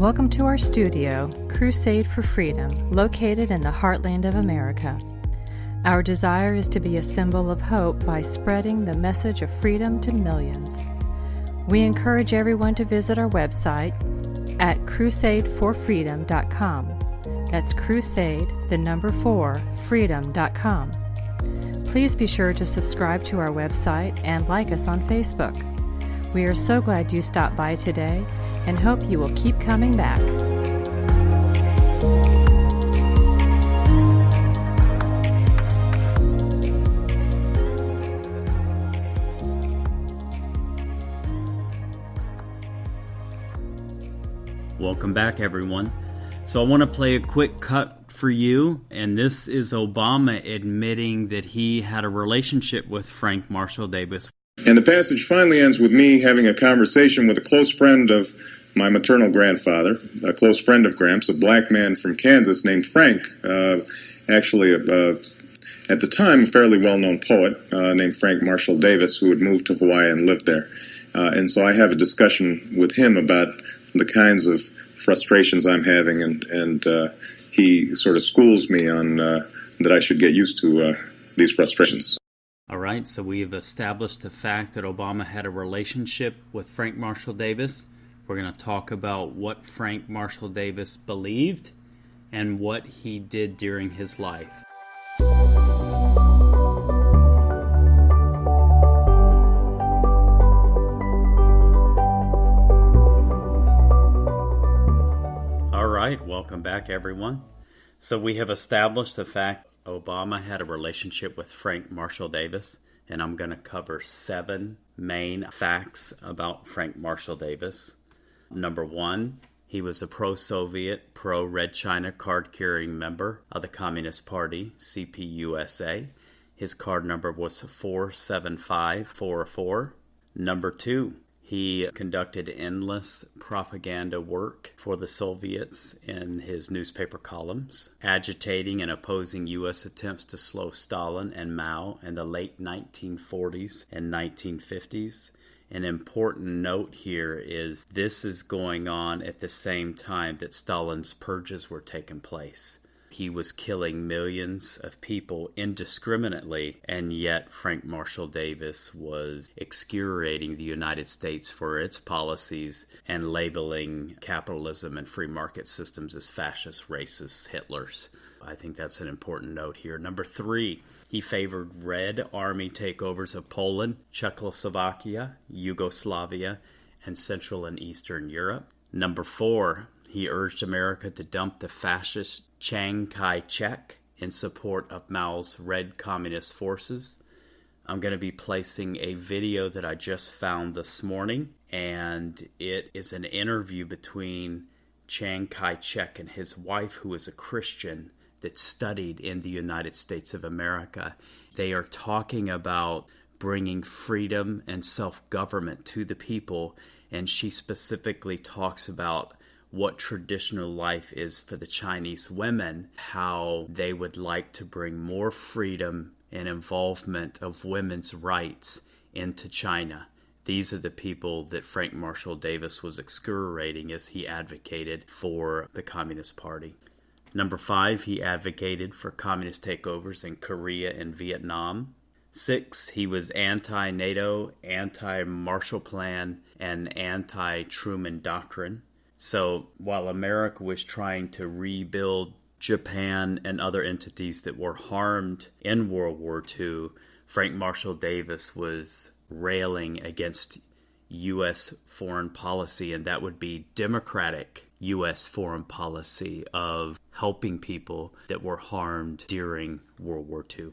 Welcome to our studio, Crusade for Freedom, located in the heartland of America. Our desire is to be a symbol of hope by spreading the message of freedom to millions. We encourage everyone to visit our website at crusadeforfreedom.com. That's crusade, the number 4, freedom.com. Please be sure to subscribe to our website and like us on Facebook. We are so glad you stopped by today and hope you will keep coming back. Welcome back, everyone. So I want to play a quick cut for you, and this is Obama admitting that he had a relationship with Frank Marshall Davis. And the passage finally ends with me having a conversation with a close friend of my maternal grandfather, a close friend of Gramps, a black man from Kansas named Frank, actually at the time a fairly well-known poet named Frank Marshall Davis, who had moved to Hawaii and lived there. And so I have a discussion with him about the kinds of frustrations I'm having, and he sort of schools me on that I should get used to these frustrations. All right, so we have established the fact that Obama had a relationship with Frank Marshall Davis. We're going to talk about what Frank Marshall Davis believed and what he did during his life. All right, welcome back, everyone. So we have established the fact Obama had a relationship with Frank Marshall Davis, and I'm going to cover 7 main facts about Frank Marshall Davis. Number 1, he was a pro-Soviet, pro-Red China card-carrying member of the Communist Party, CPUSA. His card number was 47544. Number 2, he conducted endless propaganda work for the Soviets in his newspaper columns, agitating and opposing U.S. attempts to slow Stalin and Mao in the late 1940s and 1950s. An important note here is this is going on at the same time that Stalin's purges were taking place. He was killing millions of people indiscriminately, and yet Frank Marshall Davis was excoriating the United States for its policies and labeling capitalism and free market systems as fascist, racist Hitlers. I think that's an important note here. Number 3, he favored Red Army takeovers of Poland, Czechoslovakia, Yugoslavia, and Central and Eastern Europe. Number 4, he urged America to dump the fascist Chiang Kai-shek in support of Mao's Red Communist forces. I'm going to be placing a video that I just found this morning, and it is an interview between Chiang Kai-shek and his wife, who is a Christian that studied in the United States of America. They are talking about bringing freedom and self-government to the people, and she specifically talks about what traditional life is for the Chinese women, how they would like to bring more freedom and involvement of women's rights into China. These are the people that Frank Marshall Davis was excoriating as he advocated for the Communist Party. Number 5, he advocated for communist takeovers in Korea and Vietnam. 6, he was anti-NATO, anti-Marshall Plan, and anti-Truman Doctrine. So while America was trying to rebuild Japan and other entities that were harmed in World War II, Frank Marshall Davis was railing against U.S. foreign policy, and that would be democratic U.S. foreign policy of helping people that were harmed during World War II.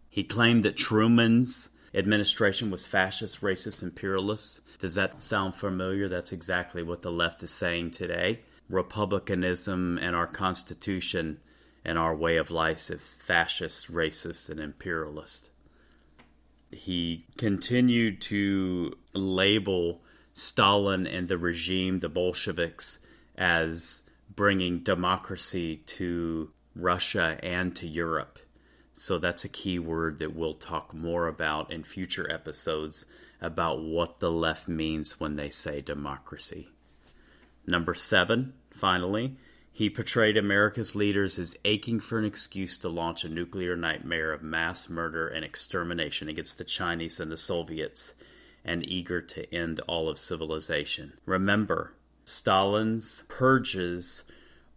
He claimed that Truman's administration was fascist, racist, imperialist. Does that sound familiar? That's exactly what the left is saying today. Republicanism and our Constitution and our way of life is fascist, racist, and imperialist. He continued to label Stalin and the regime, the Bolsheviks, as bringing democracy to Russia and to Europe. So that's a key word that we'll talk more about in future episodes about what the left means when they say democracy. Number 7, finally, he portrayed America's leaders as aching for an excuse to launch a nuclear nightmare of mass murder and extermination against the Chinese and the Soviets, and eager to end all of civilization. Remember, Stalin's purges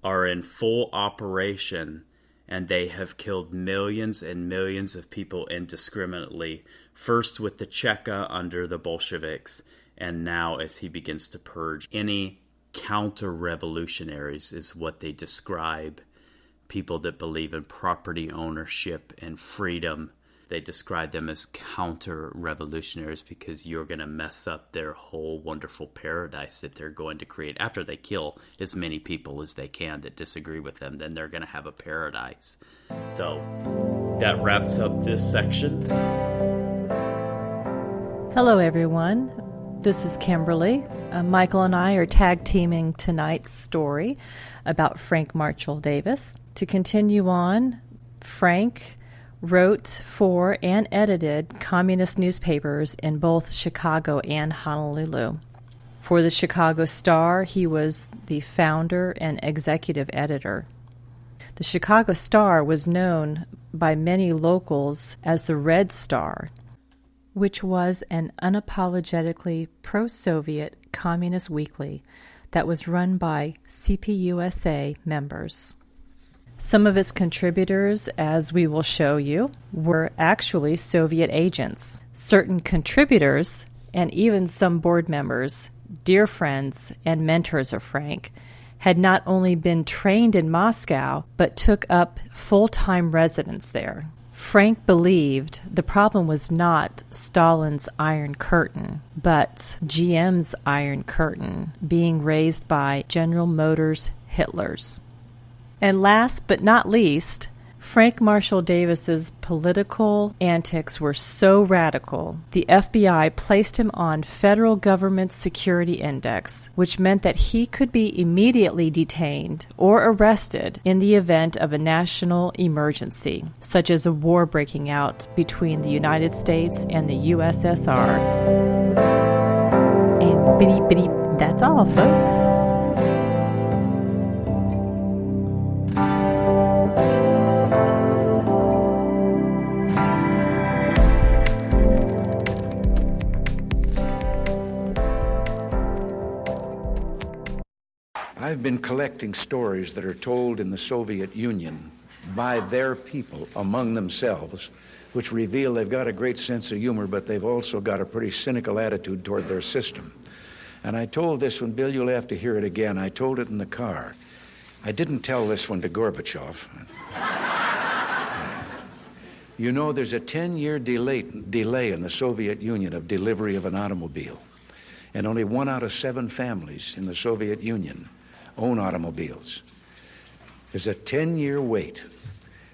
are in full operation, and they have killed millions and millions of people indiscriminately, first with the Cheka under the Bolsheviks, and now as he begins to purge any counter-revolutionaries is what they describe. People that believe in property ownership and freedom, they describe them as counter-revolutionaries because you're going to mess up their whole wonderful paradise that they're going to create. After they kill as many people as they can that disagree with them, then they're going to have a paradise. So that wraps up this section. Hello, everyone. This is Kimberly. Michael and I are tag teaming tonight's story about Frank Marshall Davis. To continue on, Frank wrote for and edited communist newspapers in both Chicago and Honolulu. For the Chicago Star, he was the founder and executive editor. The Chicago Star was known by many locals as the Red Star, which was an unapologetically pro-Soviet communist weekly that was run by CPUSA members. Some of its contributors, as we will show you, were actually Soviet agents. Certain contributors, and even some board members, dear friends and mentors of Frank, had not only been trained in Moscow, but took up full-time residence there. Frank believed the problem was not Stalin's Iron Curtain, but GM's Iron Curtain being raised by General Motors Hitler's. And last but not least, Frank Marshall Davis's political antics were so radical, the FBI placed him on federal government security index, which meant that he could be immediately detained or arrested in the event of a national emergency, such as a war breaking out between the United States and the USSR. And bitty, that's all, folks. I've been collecting stories that are told in the Soviet Union by their people among themselves, which reveal they've got a great sense of humor, but they've also got a pretty cynical attitude toward their system. And I told this one, Bill, you'll have to hear it again. I told it in the car. I didn't tell this one to Gorbachev. You know, there's a 10-year delay in the Soviet Union of delivery of an automobile. And only 1 out of 7 families in the Soviet Union own automobiles. There's a 10-year wait.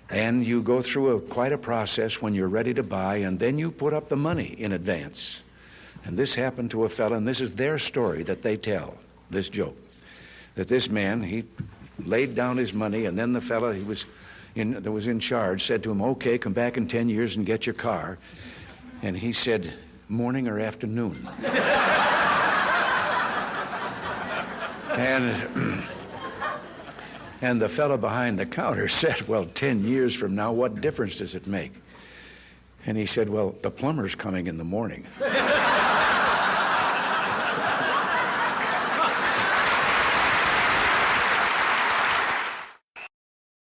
And you go through quite a process when you're ready to buy, and then you put up the money in advance. And this happened to a fellow, and this is their story that they tell, this joke, that this man, he laid down his money, and then the fellow that was in charge said to him, okay, come back in 10 years and get your car. And he said, morning or afternoon? And the fellow behind the counter said, well, 10 years from now, what difference does it make? And he said, well, the plumber's coming in the morning.